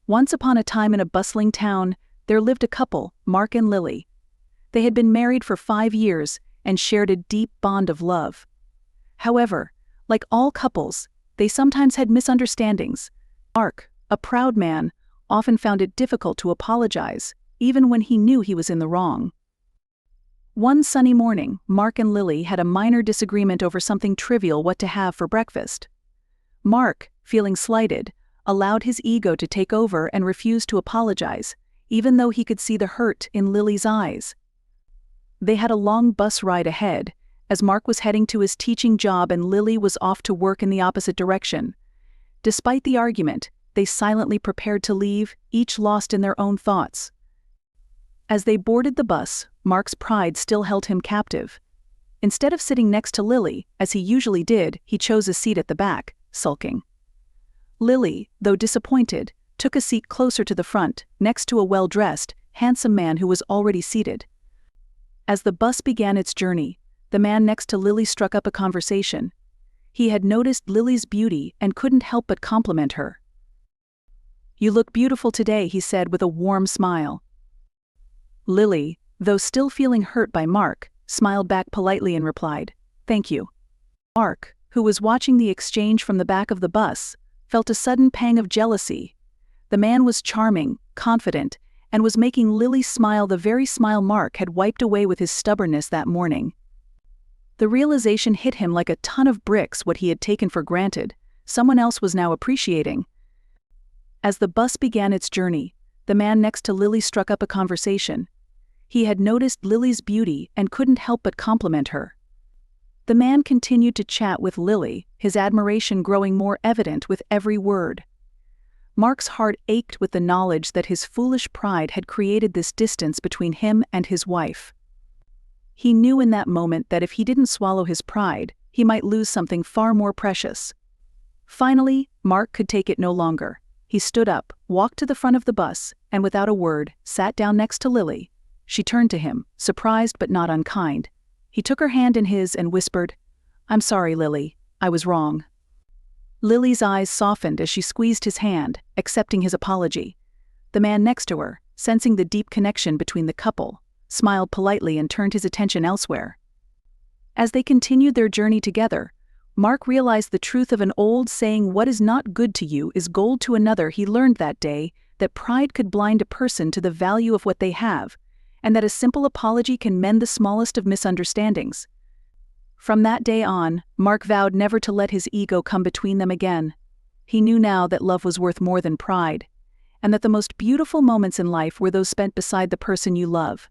Once upon a time in a bustling town, there lived a couple, Mark and Lily. They had been married for 5 years and shared a deep bond of love. However, like all couples, they sometimes had misunderstandings. Mark, a proud man, often found it difficult to apologize, even when he knew he was in the wrong. One sunny morning, Mark and Lily had a minor disagreement over something trivial: what to have for breakfast. Mark, feeling slighted, allowed his ego to take over and refused to apologize, even though he could see the hurt in Lily's eyes. They had a long bus ride ahead, as Mark was heading to his teaching job and Lily was off to work in the opposite direction. Despite the argument, they silently prepared to leave, each lost in their own thoughts. As they boarded the bus, Mark's pride still held him captive. Instead of sitting next to Lily, as he usually did, he chose a seat at the back, sulking. Lily, though disappointed, took a seat closer to the front, next to a well-dressed, handsome man who was already seated. As the bus began its journey, the man next to Lily struck up a conversation. He had noticed Lily's beauty and couldn't help but compliment her. "You look beautiful today," he said with a warm smile. Lily, though still feeling hurt by Mark, smiled back politely and replied, "Thank you." Mark, who was watching the exchange from the back of the bus, felt a sudden pang of jealousy. The man was charming, confident, and was making Lily smile, the very smile Mark had wiped away with his stubbornness that morning. The realization hit him like a ton of bricks. What he had taken for granted, someone else was now appreciating. As the bus began its journey, the man next to Lily struck up a conversation. He had noticed Lily's beauty and couldn't help but compliment her. The man continued to chat with Lily, his admiration growing more evident with every word. Mark's heart ached with the knowledge that his foolish pride had created this distance between him and his wife. He knew in that moment that if he didn't swallow his pride, he might lose something far more precious. Finally, Mark could take it no longer. He stood up, walked to the front of the bus, and without a word, sat down next to Lily. She turned to him, surprised but not unkind. He took her hand in his and whispered, "I'm sorry, Lily. I was wrong." Lily's eyes softened as she squeezed his hand, accepting his apology. The man next to her, sensing the deep connection between the couple, smiled politely and turned his attention elsewhere. As they continued their journey together, Mark realized the truth of an old saying: "What is not good to you is gold to another." He learned that day that pride could blind a person to the value of what they have, and that a simple apology can mend the smallest of misunderstandings. From that day on, Mark vowed never to let his ego come between them again. He knew now that love was worth more than pride, and that the most beautiful moments in life were those spent beside the person you love.